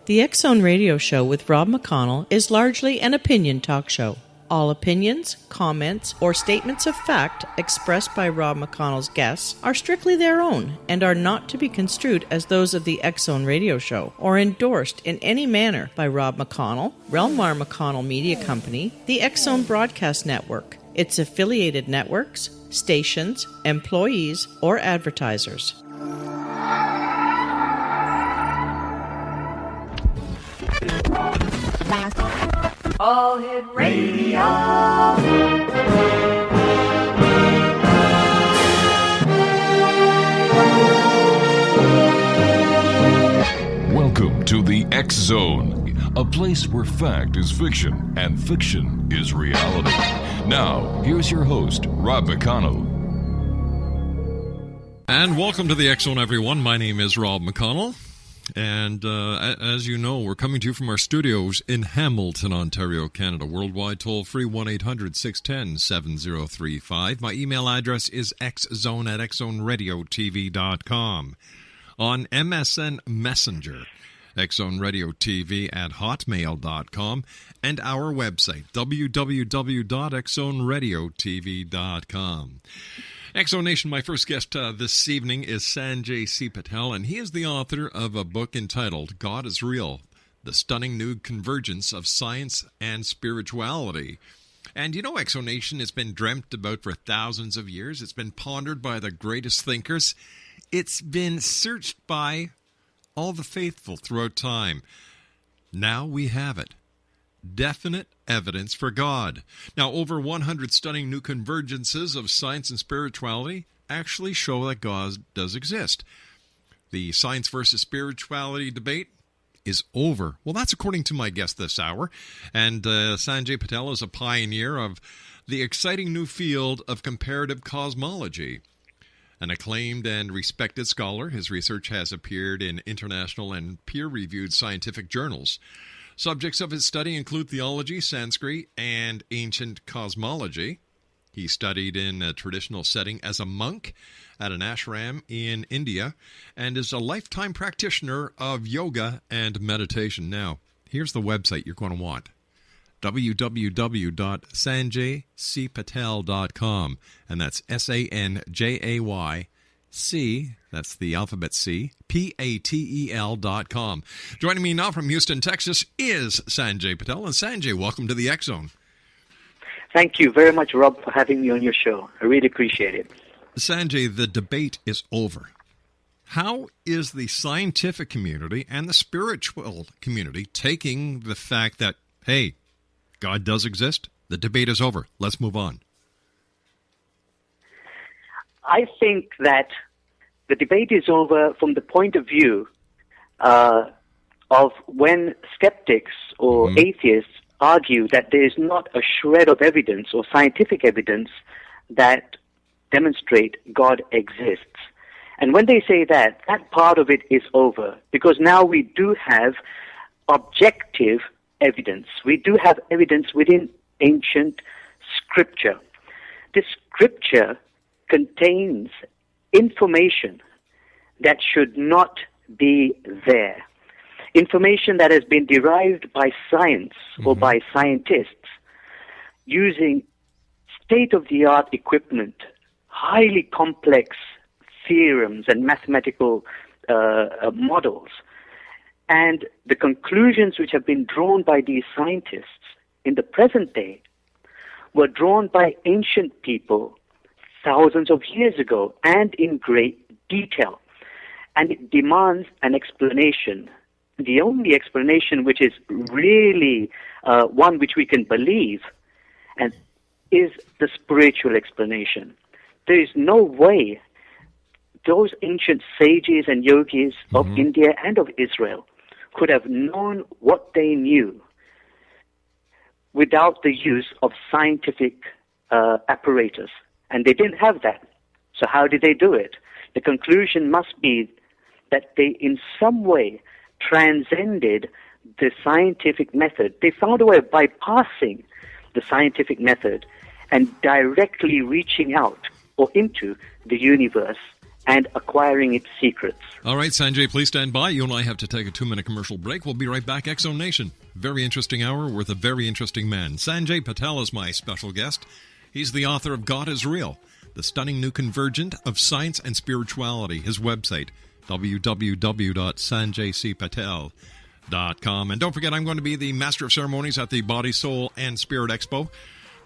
The X Zone Radio Show with Rob McConnell is largely an opinion talk show. All opinions, comments, or statements of fact expressed by Rob McConnell's guests are strictly their own and are not to be construed as those of the X Zone Radio Show or endorsed in any manner by Rob McConnell, Relmar McConnell Media Company, the X Zone Broadcast Network, its affiliated networks, stations, employees, or advertisers. All Hit Radio. Welcome to the X Zone, a place where fact is fiction and fiction is reality. Now, here's your host, Rob McConnell. And welcome to the X Zone, everyone. My name is Rob McConnell. And as you know, we're coming to you from our studios in Hamilton, Ontario, Canada. Worldwide toll-free 1-800-610-7035. My email address is xzone@xzoneradiotv.com. On MSN Messenger, xzoneradiotv@hotmail.com. And our website, www.xzoneradiotv.com. X-Zone Nation, my first guest this evening is Sanjay C. Patel, and he is the author of a book entitled God is Real, The Stunning New Convergence of Science and Spirituality. And you know, X-Zone Nation has been dreamt about for thousands of years. It's been pondered by the greatest thinkers. It's been searched by all the faithful throughout time. Now we have it. Definite evidence for God. Now, over 100 stunning new convergences of science and spirituality actually show that God does exist. The science versus spirituality debate is over. Well, that's according to my guest this hour. And Sanjay Patel is a pioneer of the exciting new field of comparative cosmology. An acclaimed and respected scholar, his research has appeared in international and peer-reviewed scientific journals. Subjects of his study include theology, Sanskrit, and ancient cosmology. He studied in a traditional setting as a monk at an ashram in India and is a lifetime practitioner of yoga and meditation. Now, here's the website you're going to want. www.sanjaycpatel.com, and that's SANJAY C, that's the alphabet C, PATEL.com. Joining me now from Houston, Texas is Sanjay Patel. And Sanjay, welcome to the X Zone. Thank you very much, Rob, for having me on your show. I really appreciate it. Sanjay, the debate is over. How is the scientific community and the spiritual community taking the fact that, hey, God does exist? The debate is over. Let's move on. I think that the debate is over from the point of view of when skeptics or atheists argue that there is not a shred of evidence or scientific evidence that demonstrate God exists. And when they say that, that part of it is over, because now we do have objective evidence. We do have evidence within ancient scripture. This scripture contains information that should not be there. Information that has been derived by science or by scientists using state-of-the-art equipment, highly complex theorems and mathematical models. And the conclusions which have been drawn by these scientists in the present day were drawn by ancient people thousands of years ago and in great detail. And it demands an explanation. The only explanation which is really one which we can believe and is the spiritual explanation. There is no way those ancient sages and yogis of India and of Israel could have known what they knew without the use of scientific apparatus. And they didn't have that. So how did they do it? The conclusion must be that they in some way transcended the scientific method. They found a way of bypassing the scientific method and directly reaching out or into the universe and acquiring its secrets. All right, Sanjay, please stand by. You and I have to take a 2-minute commercial break. We'll be right back. X-Zone Nation. Very interesting hour with a very interesting man. Sanjay Patel is my special guest. He's the author of God is Real, the stunning new convergence of science and spirituality. His website, www.sanjaycpatel.com. And don't forget, I'm going to be the Master of Ceremonies at the Body, Soul, and Spirit Expo,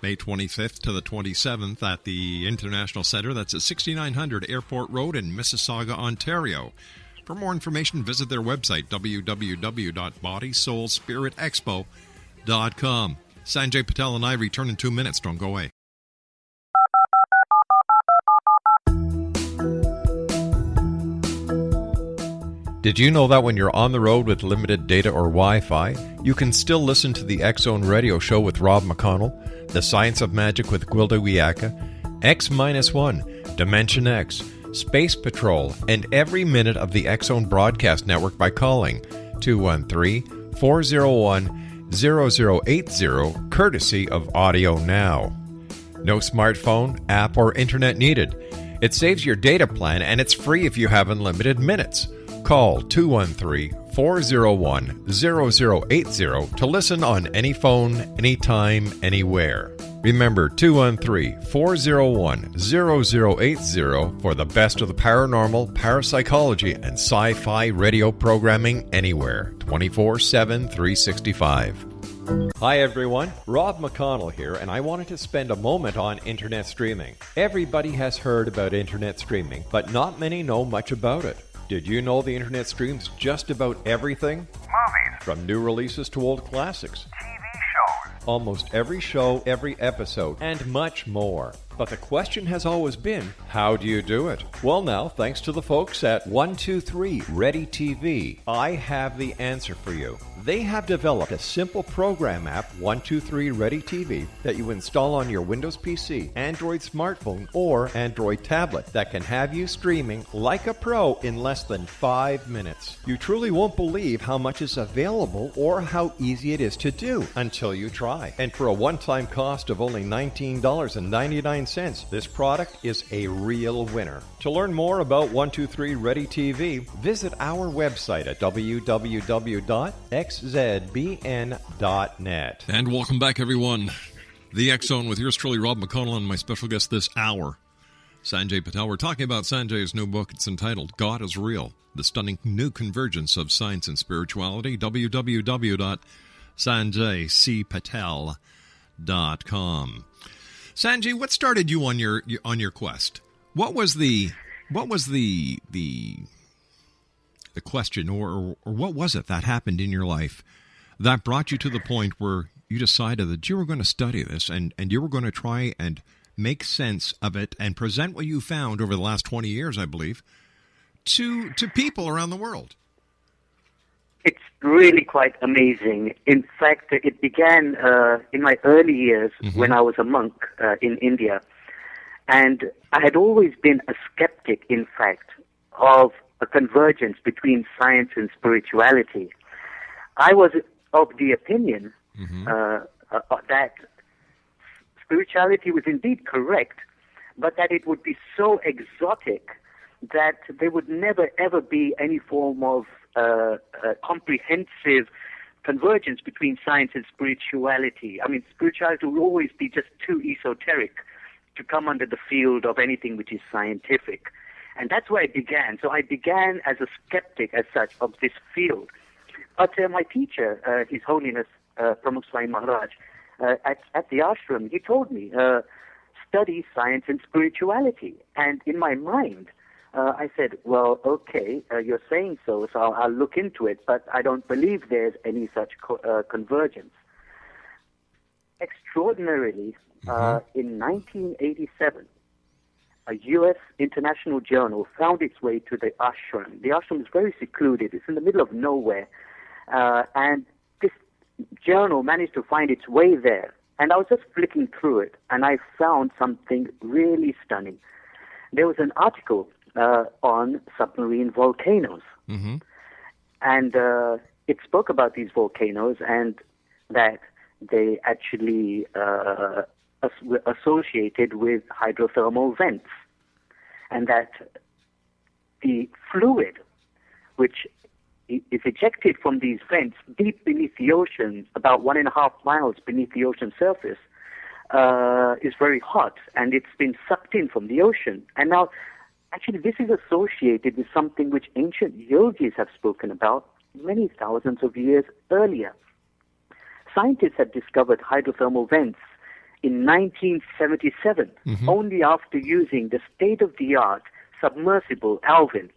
May 25th to the 27th at the International Centre. That's at 6900 Airport Road in Mississauga, Ontario. For more information, visit their website, www.bodysoulspiritexpo.com. Sanjay Patel and I return in 2 minutes. Don't go away. Did you know that when you're on the road with limited data or Wi-Fi, you can still listen to the X-Zone Radio Show with Rob McConnell, The Science of Magic with Gwilda Wiyaka, X-1, Dimension X, Space Patrol, and every minute of the X-Zone Broadcast Network by calling 213-401-0080, courtesy of Audio Now. No smartphone, app, or internet needed. It saves your data plan, and it's free if you have unlimited minutes. Call 213-401-0080 to listen on any phone, anytime, anywhere. Remember, 213-401-0080 for the best of the paranormal, parapsychology, and sci-fi radio programming anywhere, 24/7, 365. Hi everyone, Rob McConnell here, and I wanted to spend a moment on internet streaming. Everybody has heard about internet streaming, but not many know much about it. Did you know the internet streams just about everything? Movies. From new releases to old classics. TV shows. Almost every show, every episode, and much more. But the question has always been, how do you do it? Well now, thanks to the folks at 123 Ready TV, I have the answer for you. They have developed a simple program app, 123 Ready TV, that you install on your Windows PC, Android smartphone, or Android tablet that can have you streaming like a pro in less than 5 minutes. You truly won't believe how much is available or how easy it is to do until you try. And for a one-time cost of only $19.99, this product is a real winner. To learn more about 123 Ready TV, visit our website at www.xzbn.net. And welcome back, everyone. The X-Zone with yours truly, Rob McConnell, and my special guest this hour, Sanjay Patel. We're talking about Sanjay's new book. It's entitled God is Real, the stunning new convergence of science and spirituality. www.sanjaycpatel.com. Sanjay, what started you on your quest? What was the question, or what was it that happened in your life that brought you to the point where you decided that you were going to study this and you were going to try and make sense of it and present what you found over the last 20 years, I believe, to people around the world? It's really quite amazing. In fact, it began in my early years when I was a monk in India. And I had always been a skeptic, in fact, of a convergence between science and spirituality. I was of the opinion that spirituality was indeed correct, but that it would be so exotic that there would never, ever be any form of comprehensive convergence between science and spirituality. I mean, spirituality will always be just too esoteric to come under the field of anything which is scientific. And that's where I began. So I began as a skeptic, as such, of this field. But my teacher, His Holiness Pramukh Swami Maharaj, at the ashram, he told me, study science and spirituality. And in my mind, I said, well, okay, you're saying so I'll look into it, but I don't believe there's any such convergence. Extraordinarily, in 1987, a U.S. international journal found its way to the ashram. The ashram is very secluded. It's in the middle of nowhere. And this journal managed to find its way there. And I was just flicking through it, and I found something really stunning. There was an article on submarine volcanoes. And it spoke about these volcanoes and that they actually were associated with hydrothermal vents, and that the fluid which is ejected from these vents deep beneath the ocean, about 1.5 miles beneath the ocean surface, is very hot, and it's been sucked in from the ocean. And now, actually, this is associated with something which ancient yogis have spoken about many thousands of years earlier. Scientists had discovered hydrothermal vents in 1977, only after using the state-of-the-art submersible Alvin.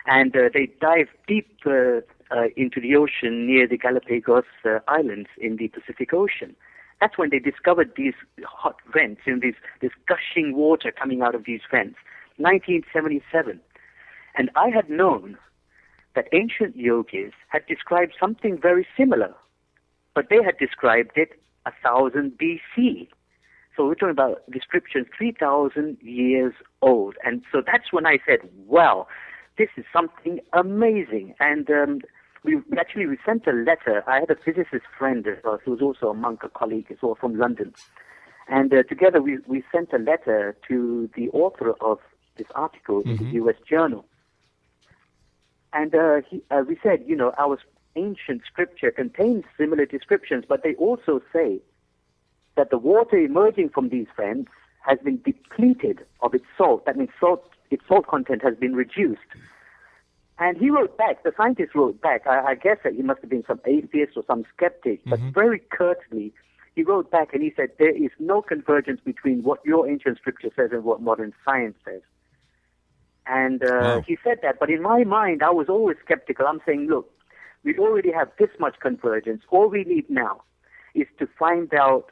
And they dived deep into the ocean near the Galapagos Islands in the Pacific Ocean. That's when they discovered these hot vents, this gushing water coming out of these vents, 1977. And I had known that ancient yogis had described something very similar, but they had described it 1000 BC. So we're talking about description 3,000 years old. And so that's when I said, wow, this is something amazing. And we sent a letter. I had a physicist friend as well, who was also a monk, a colleague as well from London. And together we sent a letter to the author of this article in the U.S. Journal. And we said, our ancient scripture contains similar descriptions, but they also say that the water emerging from these vents has been depleted of its salt. That means its salt content has been reduced. And he wrote back, the scientist wrote back, I guess that he must have been some atheist or some skeptic, but very curtly, he wrote back and he said, there is no convergence between what your ancient scripture says and what modern science says. And he said that, but in my mind, I was always skeptical. I'm saying, look, we already have this much convergence. All we need now is to find out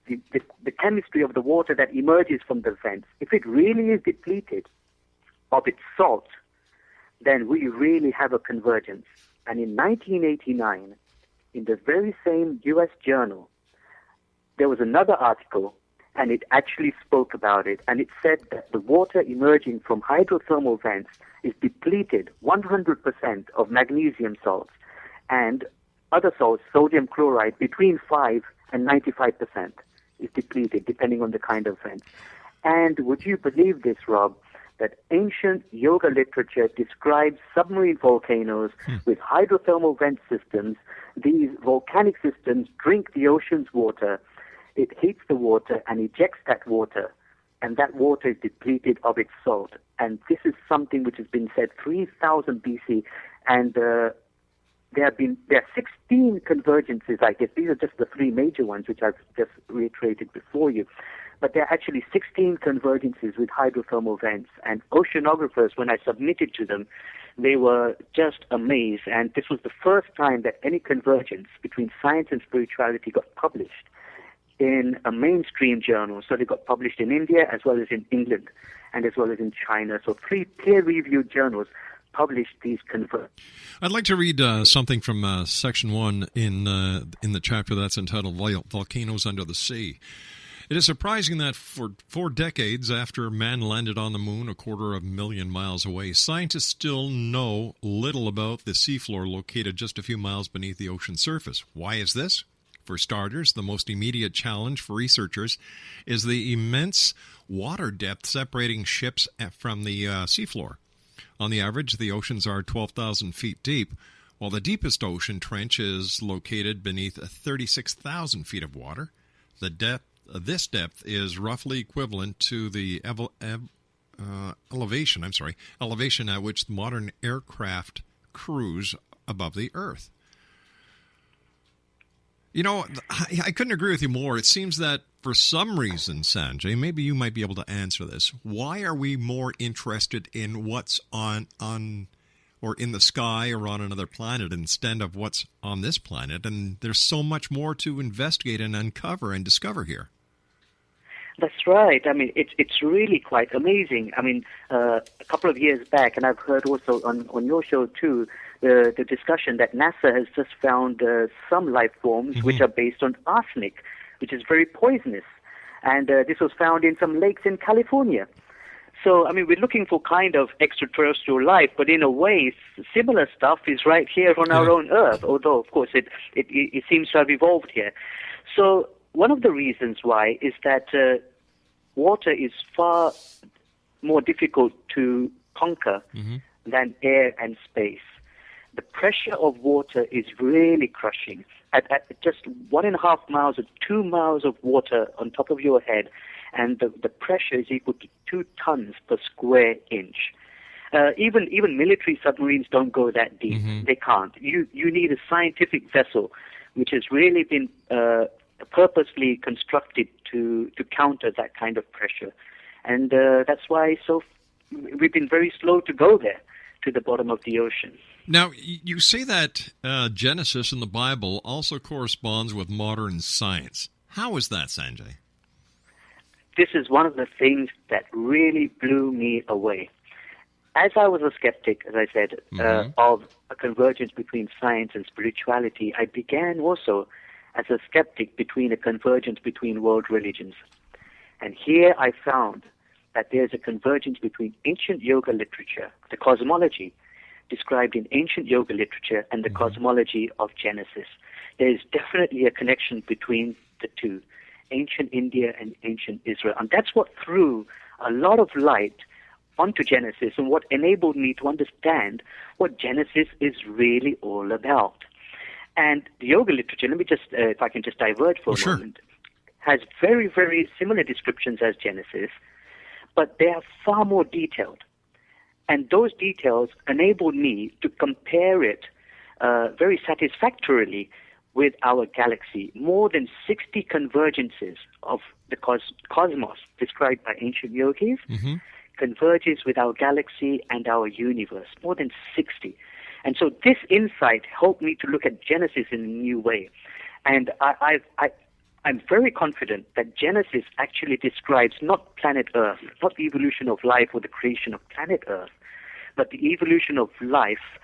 the chemistry of the water that emerges from the vents. If it really is depleted of its salt, then we really have a convergence. And in 1989, in the very same U.S. journal, there was another article, and it actually spoke about it, and it said that the water emerging from hydrothermal vents is depleted 100% of magnesium salts and other salts, sodium chloride, between 5 and 95% is depleted, depending on the kind of vent. And would you believe this, Rob, that ancient yoga literature describes submarine volcanoes with hydrothermal vent systems. These volcanic systems drink the ocean's water. It heats the water and ejects that water, and that water is depleted of its salt. And this is something which has been said 3000 BC, and there are 16 convergences, I guess. These are just the three major ones, which I've just reiterated before you. But there are actually 16 convergences with hydrothermal vents. And oceanographers, when I submitted to them, they were just amazed. And this was the first time that any convergence between science and spirituality got published in a mainstream journal. So they got published in India as well as in England and as well as in China. So 3 peer-reviewed journals published these convergences. I'd like to read something from section 1 in the chapter that's entitled Volcanoes Under the Sea. It is surprising that for 4 decades after man landed on the moon 250,000 miles away, scientists still know little about the seafloor located just a few miles beneath the ocean surface. Why is this? For starters, the most immediate challenge for researchers is the immense water depth separating ships from the seafloor. On the average, the oceans are 12,000 feet deep, while the deepest ocean trench is located beneath 36,000 feet of water. This depth is roughly equivalent to the elevation at which modern aircraft cruise above the Earth. You know, I couldn't agree with you more. It seems that for some reason, Sanjay, maybe you might be able to answer this. Why are we more interested in what's on or in the sky or on another planet instead of what's on this planet? And there's so much more to investigate and uncover and discover here. That's right. I mean, it's really quite amazing. I mean, a couple of years back, and I've heard also on your show too, the discussion that NASA has just found some life forms which are based on arsenic, which is very poisonous. And this was found in some lakes in California. So, I mean, we're looking for kind of extraterrestrial life, but in a way, similar stuff is right here on our own Earth, although, of course, it seems to have evolved here. So one of the reasons why is that water is far more difficult to conquer than air and space. The pressure of water is really crushing. At just 1.5 miles or 2 miles of water on top of your head, and the pressure is equal to 2 tons per square inch. Even military submarines don't go that deep. They can't. You need a scientific vessel which has really been purposely constructed to counter that kind of pressure. And that's why we've been very slow to go there, to the bottom of the ocean. Now, you say that Genesis in the Bible also corresponds with modern science. How is that, Sanjay? This is one of the things that really blew me away. As I was a skeptic, as I said, of a convergence between science and spirituality, I began also as a skeptic between a convergence between world religions. And here I found that there's a convergence between ancient yoga literature, the cosmology described in ancient yoga literature, and the cosmology of Genesis. There is definitely a connection between the two, ancient India and ancient Israel. And that's what threw a lot of light onto Genesis and what enabled me to understand what Genesis is really all about. And the yoga literature, let me just, if I can just divert for a moment, has very, very similar descriptions as Genesis, but they are far more detailed. And those details enabled me to compare it very satisfactorily with our galaxy. More than 60 convergences of the cosmos described by ancient yogis converges with our galaxy and our universe. More than 60. And so this insight helped me to look at Genesis in a new way. And I'm very confident that Genesis actually describes not planet Earth, not the evolution of life or the creation of planet Earth, but the evolution of life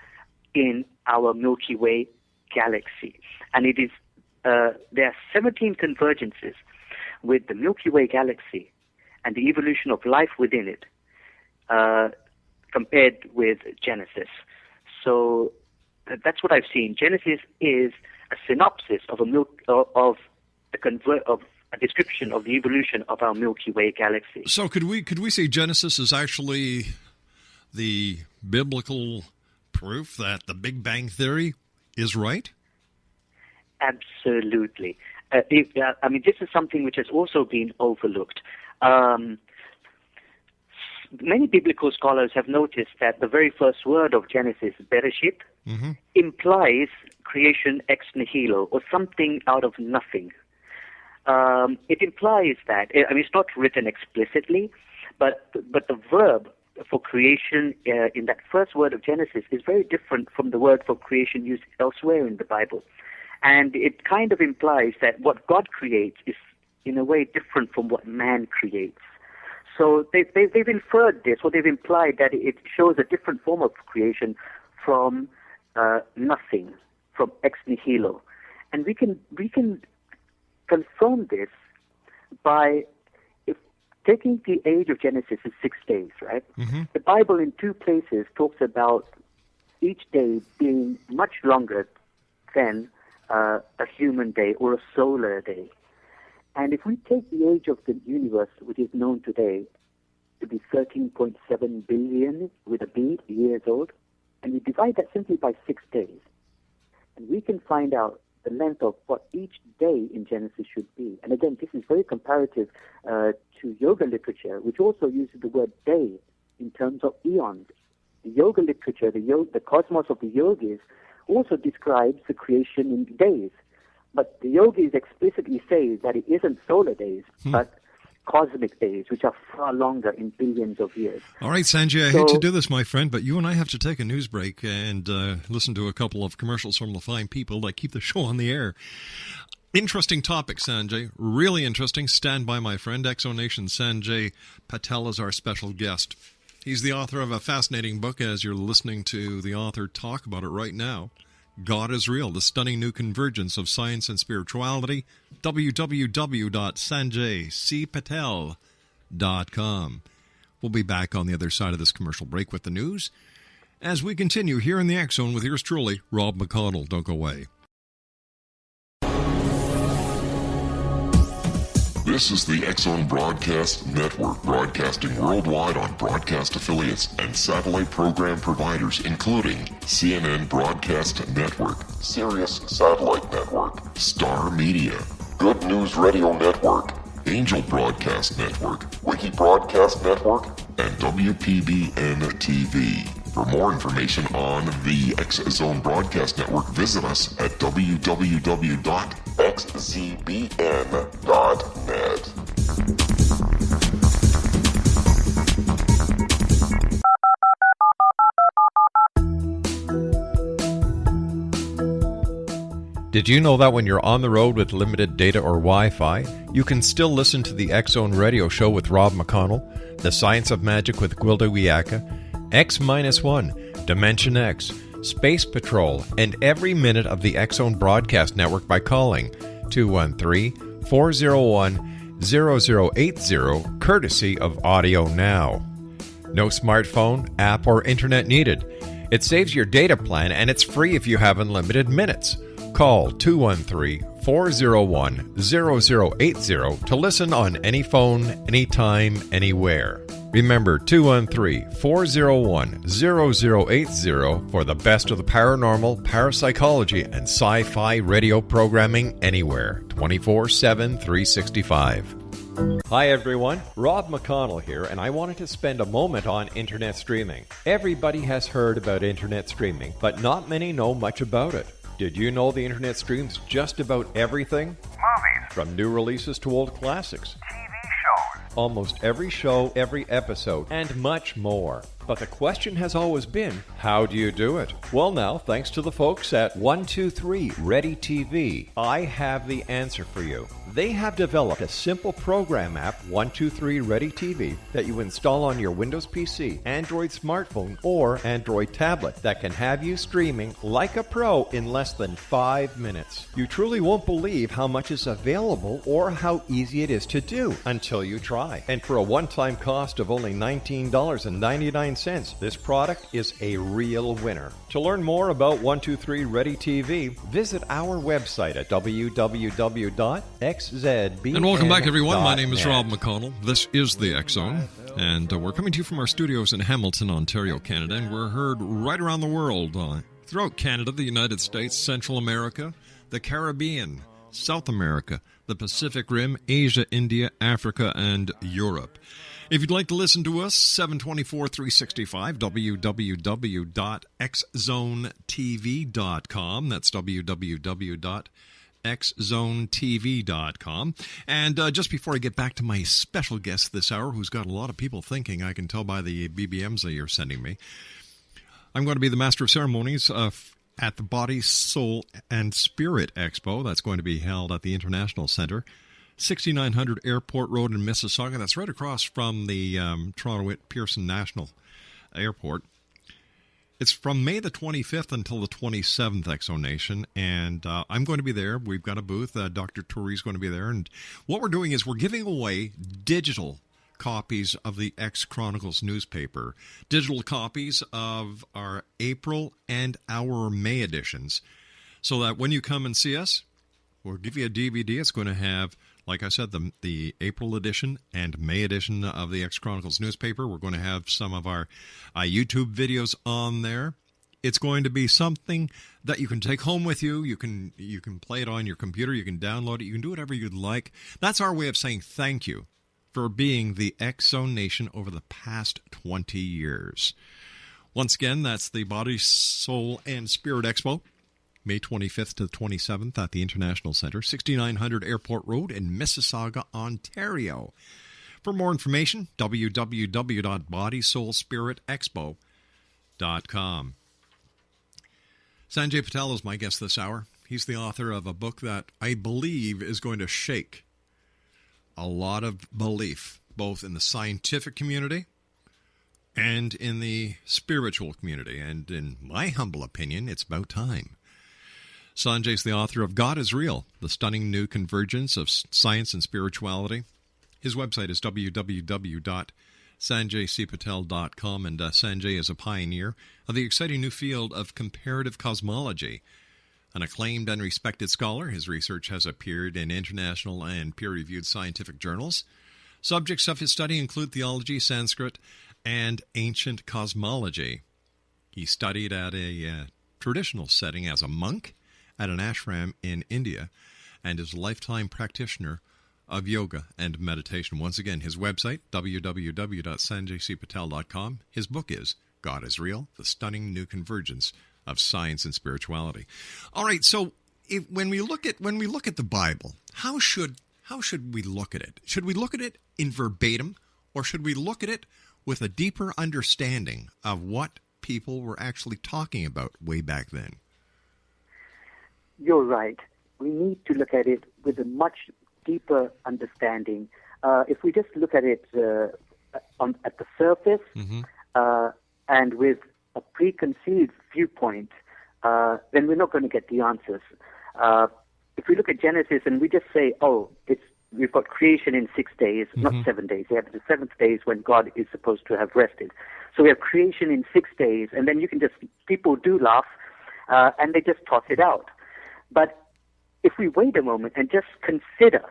in our Milky Way galaxy. And it is there are 17 convergences with the Milky Way galaxy and the evolution of life within it compared with Genesis. So that's what I've seen. Genesis is a synopsis of a description of the evolution of our Milky Way galaxy. So could we say Genesis is actually the biblical proof that the Big Bang Theory is right? Absolutely. This is something which has also been overlooked. Many biblical scholars have noticed that the very first word of Genesis, Bereshit, implies creation ex nihilo, or something out of nothing. It implies that, it's not written explicitly, but the verb for creation in that first word of Genesis is very different from the word for creation used elsewhere in the Bible. And it kind of implies that what God creates is in a way different from what man creates. So they've inferred this, or they've implied that it shows a different form of creation from nothing, from ex nihilo. And we can confirm this by taking the age of Genesis is 6 days, right? The Bible in 2 places talks about each day being much longer than a human day or a solar day. And if we take the age of the universe, which is known today to be 13.7 billion with a B years old, and we divide that simply by 6 days, and we can find out the length of what each day in Genesis should be. And again, this is very comparative to yoga literature, which also uses the word day in terms of eons. The yoga literature, the cosmos of the yogis, also describes the creation in days. But the yogis explicitly say that it isn't solar days, but cosmic days, which are far longer in billions of years. All right, Sanjay, I hate to do this, my friend, but you and I have to take a news break and listen to a couple of commercials from the fine people that keep the show on the air. Interesting topic, Sanjay. Really interesting. Stand by, my friend. Exonation Sanjay Patel is our special guest. He's the author of a fascinating book, as you're listening to the author talk about it right now. God is Real, the stunning new convergence of science and spirituality. www.sanjaycpatel.com. We'll be back on the other side of this commercial break with the news as we continue here in the X Zone with yours truly, Rob McConnell. Don't go away. This is the X-Zone Broadcast Network, broadcasting worldwide on broadcast affiliates and satellite program providers, including CNN Broadcast Network, Sirius Satellite Network, Star Media, Good News Radio Network, Angel Broadcast Network, Wiki Broadcast Network, and WPBN TV. For more information on the X-Zone Broadcast Network, visit us at www.xzbn.net. Did you know that when you're on the road with limited data or Wi-Fi, you can still listen to the X-Zone Radio Show with Rob McConnell, The Science of Magic with Gwilda Wiyaka, X-1, Dimension X, Space Patrol, and every minute of the X-Zone Broadcast Network by calling 213-401-0080, courtesy of Audio Now. No smartphone, app, or internet needed. It saves your data plan, and it's free if you have unlimited minutes. Call 213-401-0080 to listen on any phone, anytime, anywhere. Remember, 213-401-0080 for the best of the paranormal, parapsychology, and sci-fi radio programming anywhere, 24/7, 365. Hi everyone, Rob McConnell here, and I wanted to spend a moment on internet streaming. Everybody has heard about internet streaming, but not many know much about it. Did you know the internet streams just about everything? Movies. From new releases to old classics. TV shows. Almost every show, every episode, and much more. But the question has always been, how do you do it? Well now, thanks to the folks at 123 Ready TV, I have the answer for you. They have developed a simple program app, 123 Ready TV, that you install on your Windows PC, Android smartphone, or Android tablet that can have you streaming like a pro in less than 5 minutes. You truly won't believe how much is available or how easy it is to do until you try. And for a one-time cost of only $19.99, this product is a real winner. To learn more about 123 Ready TV, visit our website at www.xzbn.net. And welcome back, everyone. My name is Rob McConnell. This is the X-Zone, and we're coming to you from our studios in Hamilton, Ontario, Canada, and we're heard right around the world, throughout Canada, the United States, Central America, the Caribbean, South America, the Pacific Rim, Asia, India, Africa, and Europe. If you'd like to listen to us, 724-365, www.xzonetv.com. That's www.xzonetv.com. And just before I get back to my special guest this hour, who's got a lot of people thinking, I can tell by the BBMs that you're sending me, I'm going to be the Master of Ceremonies at the Body, Soul, and Spirit Expo. That's going to be held at the International Center, 6900 Airport Road in Mississauga. That's right across from the Toronto Pearson National Airport. It's from May the 25th until the 27th, Exonation, and I'm going to be there. We've got a booth. Dr. Turi's going to be there, and what we're doing is we're giving away digital copies of the X Chronicles newspaper, digital copies of our April and our May editions, so that when you come and see us, we'll give you a DVD. It's going to have, like I said, the April edition and May edition of the X Chronicles newspaper. We're going to have some of our YouTube videos on there. It's going to be something that you can take home with you. You can play it on your computer. You can download it. You can do whatever you'd like. That's our way of saying thank you for being the X-Zone Nation over the past 20 years. Once again, that's the Body, Soul, and Spirit Expo, May 25th to the 27th at the International Center, 6900 Airport Road in Mississauga, Ontario. For more information, www.bodysoulspiritexpo.com. Sanjay Patel is my guest this hour. He's the author of a book that I believe is going to shake a lot of belief, both in the scientific community and in the spiritual community. And in my humble opinion, it's about time. Sanjay's the author of God is Real, the stunning new convergence of science and spirituality. His website is www.sanjaycpatel.com, and Sanjay is a pioneer of the exciting new field of comparative cosmology. An acclaimed and respected scholar, his research has appeared in international and peer-reviewed scientific journals. Subjects of his study include theology, Sanskrit, and ancient cosmology. He studied at a traditional setting as a monk at an ashram in India and is a lifetime practitioner of yoga and meditation. Once again, his website, www.sanjaycpatel.com. His book is God is Real, The Stunning New Convergence of Science and Spirituality. All right, so when we look at the Bible, how should we look at it? Should we look at it in verbatim, or should we look at it with a deeper understanding of what people were actually talking about way back then? You're right. We need to look at it with a much deeper understanding. If we just look at it at the surface and with a preconceived viewpoint, then we're not going to get the answers. If we look at Genesis and we just say, we've got creation in 6 days, not 7 days. We have the seventh day is when God is supposed to have rested. So we have creation in 6 days, and then people do laugh, and they just toss it out. But if we wait a moment and just consider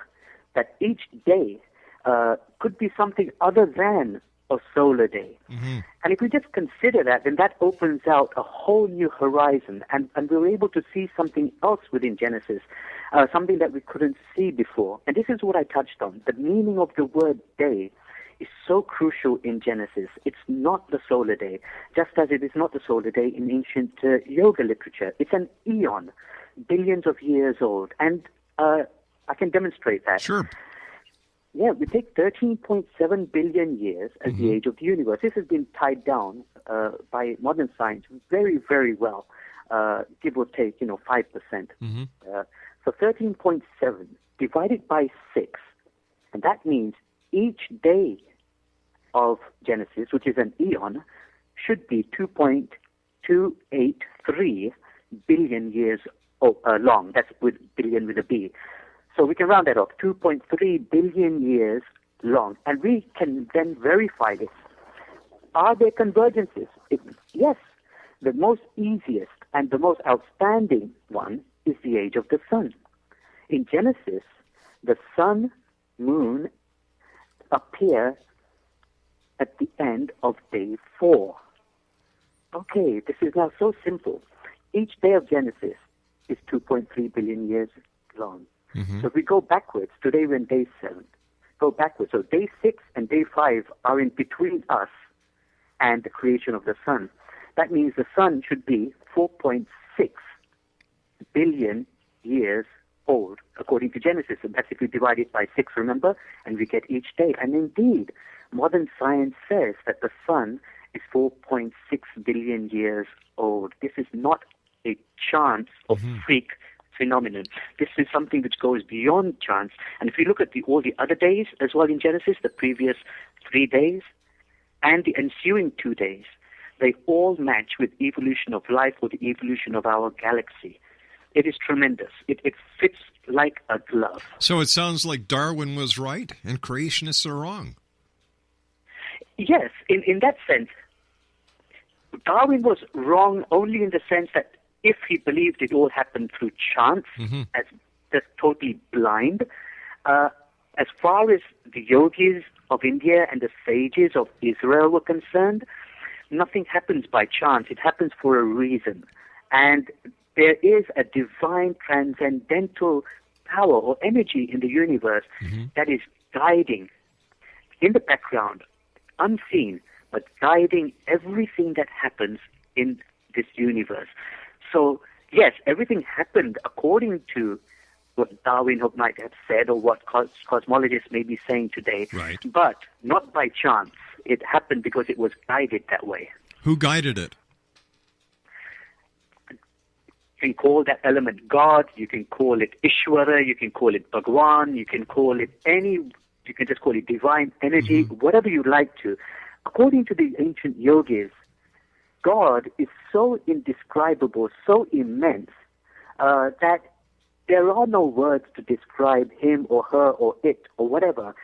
that each day could be something other than a solar day. And if we just consider that, then that opens out a whole new horizon, and we're able to see something else within Genesis, something that we couldn't see before. And this is what I touched on. The meaning of the word day is so crucial in Genesis. It's not the solar day, just as it is not the solar day in ancient yoga literature. It's an eon, billions of years old, and I can demonstrate that. Sure. Yeah, we take 13.7 billion years as the age of the universe. This has been tied down by modern science very, very well, give or take, 5%. So 13.7 divided by 6, and that means each day of Genesis, which is an eon, should be 2.283 billion years long. That's with billion with a B. So we can round that off, 2.3 billion years long. And we can then verify this. Are there convergences? Yes. The most easiest and the most outstanding one is the age of the sun. In Genesis, the sun, moon appear at the end of day 4. Okay, this is now so simple. Each day of Genesis is 2.3 billion years long. So if we go backwards, today we're in day 7. Go backwards. So day 6 and day 5 are in between us and the creation of the sun. That means the sun should be 4.6 billion years old, according to Genesis. And that's if we divide it by 6, remember? And we get each day. And indeed, modern science says that the sun is 4.6 billion years old. This is not a chance or freak phenomenon. This is something which goes beyond chance. And if you look at all the other days as well in Genesis, the previous 3 days and the ensuing 2 days, they all match with evolution of life or the evolution of our galaxy. It is tremendous. It fits like a glove. So it sounds like Darwin was right and creationists are wrong. Yes, in that sense, Darwin was wrong only in the sense that if he believed it all happened through chance, as just totally blind, as far as the yogis of India and the sages of Israel were concerned, nothing happens by chance. It happens for a reason. And there is a divine transcendental power or energy in the universe that is guiding in the background, unseen, but guiding everything that happens in this universe. So, yes, everything happened according to what Darwin might have said or what cosmologists may be saying today, right, but not by chance. It happened because it was guided that way. Who guided it? You can call that element God, you can call it Ishwara, you can call it Bhagwan, you can just call it divine energy, whatever you like to. According to the ancient yogis, God is so indescribable, so immense, that there are no words to describe him or her or it or whatever.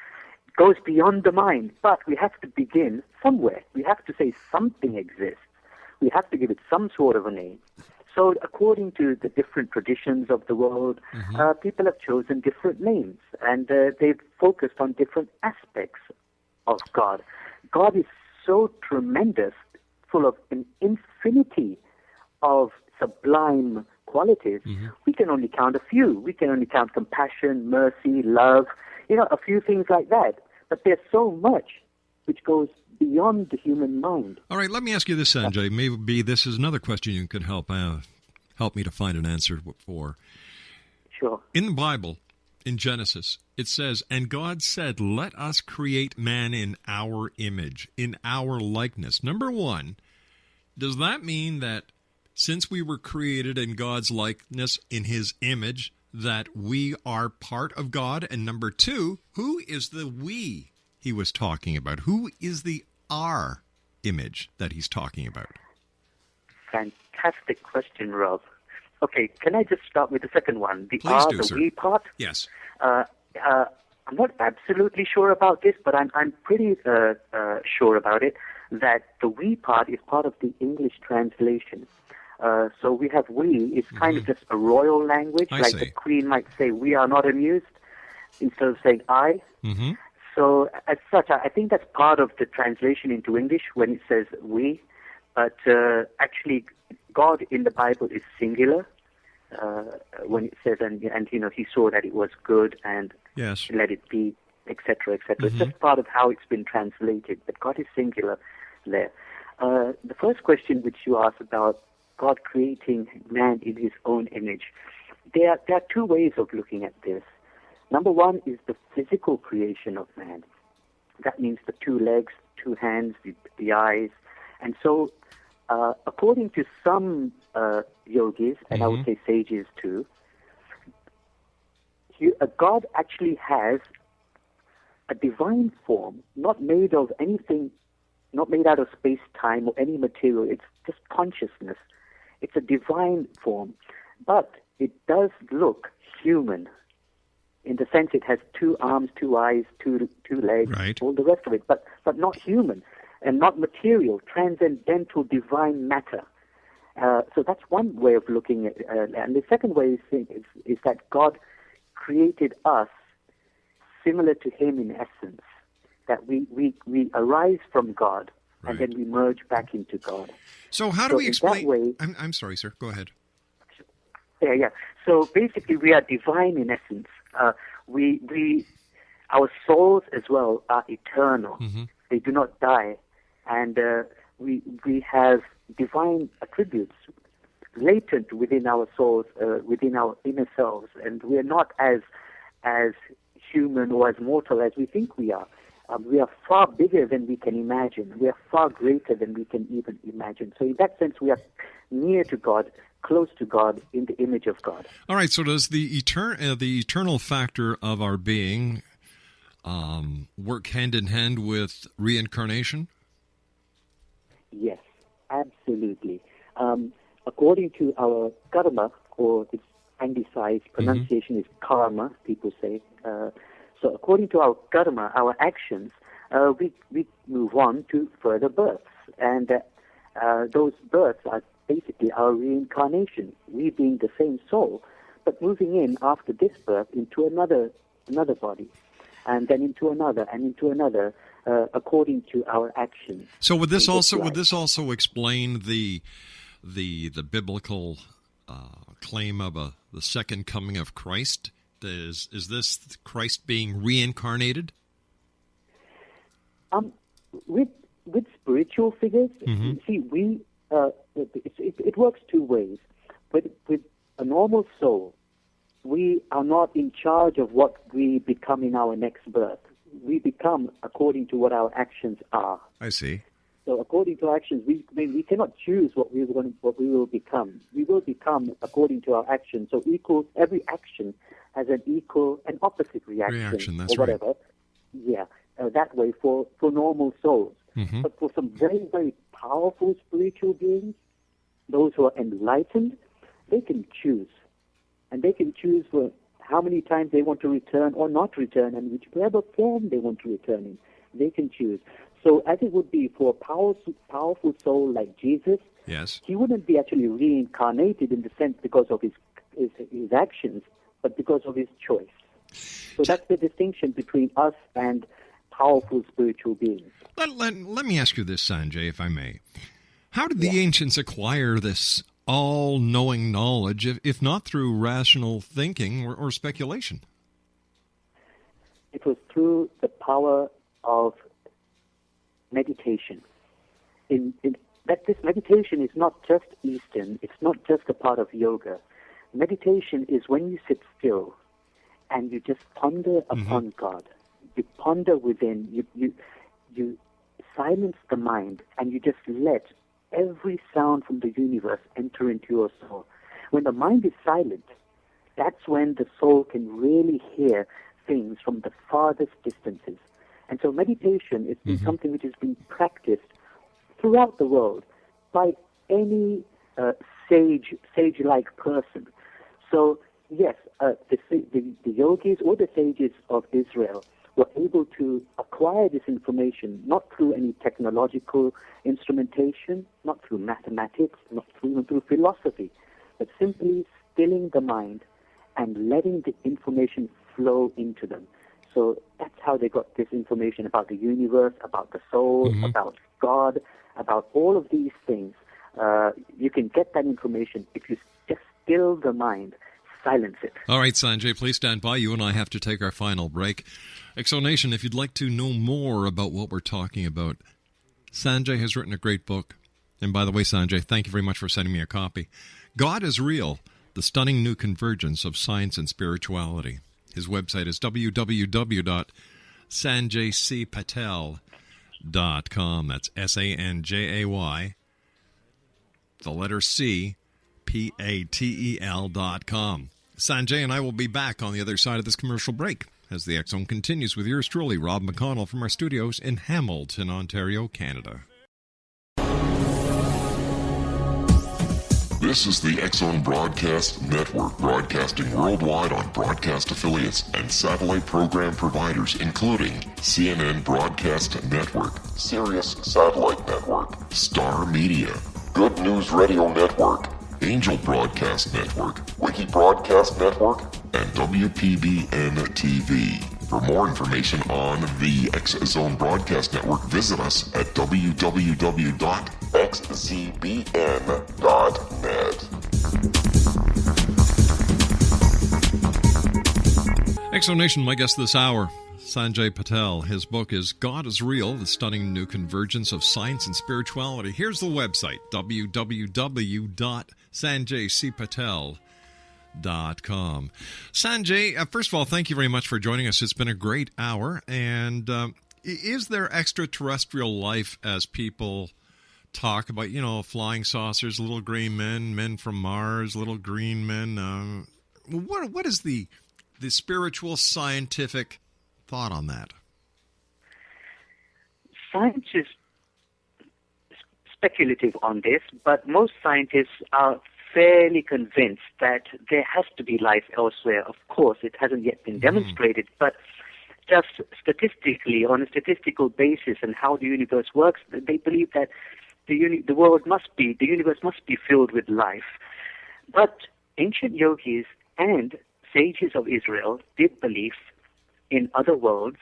It goes beyond the mind, but we have to begin somewhere. We have to say something exists. We have to give it some sort of a name. So according to the different traditions of the world, people have chosen different names, and they've focused on different aspects of God. God is so tremendous, full of an infinity of sublime qualities. We can only count a few. We can only count compassion, mercy, love, a few things like that. But there's so much which goes beyond the human mind. All right, let me ask you this, Sanjay. Maybe this is another question you could help me to find an answer for. Sure. In the Bible, in Genesis, it says, "And God said, let us create man in our image, in our likeness." Number one, does that mean that since we were created in God's likeness, in his image, that we are part of God? And number two, who is the we he was talking about? Who is the our image that he's talking about? Fantastic question, Rob. Okay, can I just start with the second one? The Please R, do, the sir. we part? Yes. I'm not absolutely sure about this, but I'm pretty sure about it, that the we part is part of the English translation. So we have we, it's kind of just a royal language, I like see. the Queen might say, "We are not amused," instead of saying "I." Mm-hmm. So as such, I think that's part of the translation into English when it says "we." But actually, God in the Bible is singular when it says, and he saw that it was good and Yes. let it be, etc., etc. It's just part of how it's been translated, but God is singular there. The first question which you asked about God creating man in his own image, there are two ways of looking at this. Number one is the physical creation of man. That means the two legs, two hands, the eyes. And so, according to some yogis, and I would say sages too, God actually has a divine form, not made of anything, not made out of space-time or any material. It's just consciousness. It's a divine form. But it does look human, in the sense it has two arms, two eyes, two legs, Right. all the rest of it, but not human and not material, transcendental divine matter. So that's one way of looking at it. And the second way is that God created us similar to him in essence, that we arise from God and Right. then we merge back into God. So how do we in explain... that way- I'm sorry, sir. Go ahead. Yeah. So basically, we are divine in essence. Our souls as well are eternal. They do not die, and we have divine attributes latent within our souls, within our inner selves, and we are not as human or as mortal as we think we are. We are far bigger than we can imagine. We are far greater than we can even imagine. So in that sense, we are near to God, close to God, in the image of God. All right, so does the eternal factor of our being work hand in hand with reincarnation? Yes, absolutely. According to our karma, or its anglicized pronunciation is karma, people say. So according to our karma, our actions, we move on to further births. And those births are basically our reincarnation, we being the same soul, but moving in after this birth into another body, and then into another, and into another, according to our actions. So would this in also explain the biblical claim of the second coming of Christ? Is this Christ being reincarnated? With spiritual figures, you see, it works two ways. With a normal soul, we are not in charge of what we become in our next birth. We become according to what our actions are. I see. So according to actions, we cannot choose what we will become. We will become according to our actions. So every action has an equal and opposite reaction, That's or whatever. right. Yeah, that way for normal souls. But for some very, very powerful spiritual beings, those who are enlightened, they can choose. And they can choose for how many times they want to return or not return, and whichever form they want to return in. They can choose. So as it would be for a powerful soul like Jesus, Yes. he wouldn't be actually reincarnated in the sense because of his actions, but because of his choice. So that's the distinction between us and powerful spiritual beings. Let me ask you this, Sanjay, if I may. How did the ancients acquire this all-knowing knowledge, if not through rational thinking or speculation? It was through the power of meditation. That this meditation is not just Eastern, it's not just a part of yoga. Meditation is when you sit still and you just ponder upon God. You ponder within, you silence the mind, and you just let every sound from the universe enter into your soul. When the mind is silent, that's when the soul can really hear things from the farthest distances. And so meditation is something which has been practiced throughout the world by any sage-like person. So yes, the yogis or the sages of Israel were able to acquire this information not through any technological instrumentation, not through mathematics, not even through philosophy, but simply stilling the mind and letting the information flow into them. So that's how they got this information about the universe, about the soul, about God, about all of these things. You can get that information if you just still the mind, silence it. All right, Sanjay, please stand by. You and I have to take our final break. Exonation, if you'd like to know more about what we're talking about, Sanjay has written a great book. And by the way, Sanjay, thank you very much for sending me a copy. God is Real, The Stunning New Convergence of Science and Spirituality. His website is www.sanjaycpatel.com. That's Sanjay, the letter C, Patel.com. Sanjay and I will be back on the other side of this commercial break as the X Zone continues with yours truly, Rob McConnell, from our studios in Hamilton, Ontario, Canada. This is the X Zone Broadcast Network, broadcasting worldwide on broadcast affiliates and satellite program providers, including CNN Broadcast Network, Sirius Satellite Network, Star Media, Good News Radio Network, Angel Broadcast Network, Wiki Broadcast Network, and WPBN TV. For more information on the X Zone Broadcast Network, visit us at www.xzbn.net. Exonation, my guest this hour, Sanjay Patel. His book is God is Real, The Stunning New Convergence of Science and Spirituality. Here's the website, www.sanjaycpatel.com. Sanjay, first of all, thank you very much for joining us. It's been a great hour. And is there extraterrestrial life as people talk about, flying saucers, little gray men, men from Mars, little green men? What is the spiritual, scientific thought on that? Science is speculative on this, but most scientists are fairly convinced that there has to be life elsewhere. Of course, it hasn't yet been demonstrated, but just statistically, on a statistical basis and how the universe works, they believe that the universe must be filled with life. But ancient yogis and sages of Israel did believe in other worlds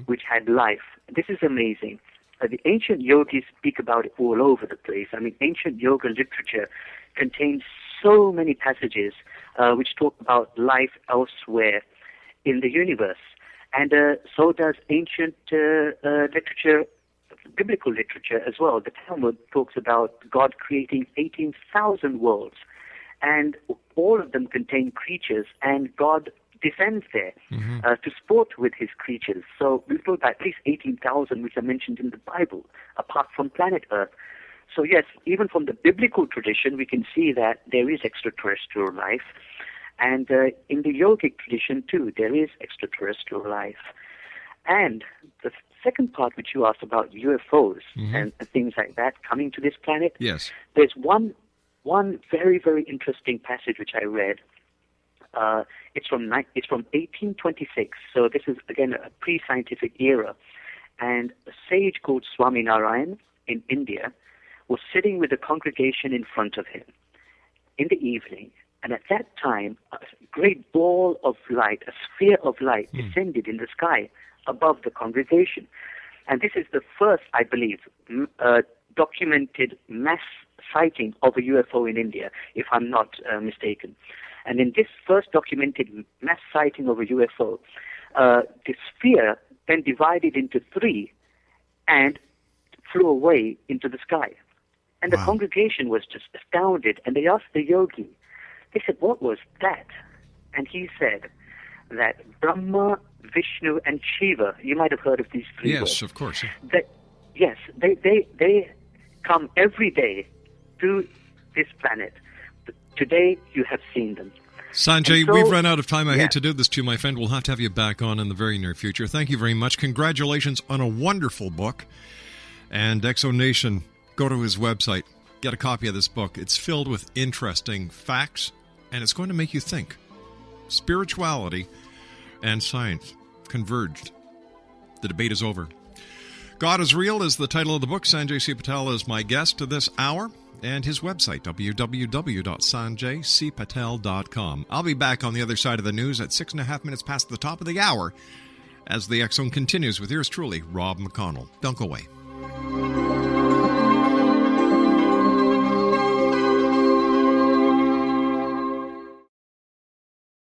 which had life. This is amazing. The ancient yogis speak about it all over the place. I mean, ancient yoga literature contains so many passages which talk about life elsewhere in the universe. And so does ancient literature, biblical literature as well. The Talmud talks about God creating 18,000 worlds, and all of them contain creatures, and God descends there to sport with his creatures. So we've got at least 18,000 which are mentioned in the Bible, apart from planet Earth. So yes, even from the biblical tradition, we can see that there is extraterrestrial life. And in the yogic tradition too, there is extraterrestrial life. And the second part which you asked about UFOs and things like that coming to this planet, yes, there's one very, very interesting passage which I read. It's from 1826, so this is again a pre-scientific era, and a sage called Swaminarayan in India was sitting with the congregation in front of him in the evening, and at that time, a great ball of light, a sphere of light, descended in the sky above the congregation. And this is the first, I believe, documented mass sighting of a UFO in India, if I'm not mistaken. And in this first documented mass sighting of a UFO, the sphere then divided into three and flew away into the sky. And the congregation was just astounded, and they asked the yogi, they said, what was that? And he said that Brahma, Vishnu, and Shiva, you might have heard of these three words. Yes, of course. They come every day to this planet. Today, you have seen them. Sanjay, we've run out of time. I hate to do this to you, my friend. We'll have to have you back on in the very near future. Thank you very much. Congratulations on a wonderful book. And ExoNation, go to his website. Get a copy of this book. It's filled with interesting facts, and it's going to make you think. Spirituality and science converged. The debate is over. God is Real is the title of the book. Sanjay C. Patel is my guest this hour, and his website, www.sanjaycpatel.com. I'll be back on the other side of the news at 6.5 minutes past the top of the hour as the X Zone continues with yours truly, Rob McConnell. Don't go away.